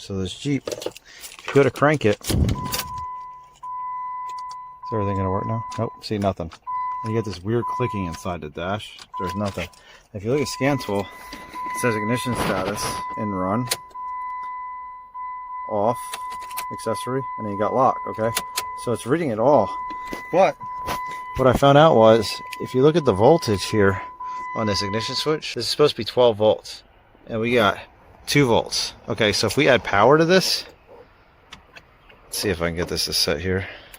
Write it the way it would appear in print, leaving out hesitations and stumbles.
So this Jeep, if you go to crank it, is everything gonna work now? Nope, see nothing. And you get this weird clicking inside the dash. There's nothing. If you look at scan tool, it says ignition status in run, off, accessory, and then you got lock, okay? So it's reading it all. But what I found out was, if you look at the voltage here on this ignition switch, this is supposed to be 12 volts. And we got 2 volts. Okay, so if we add power to this, let's see if I can get this to set here.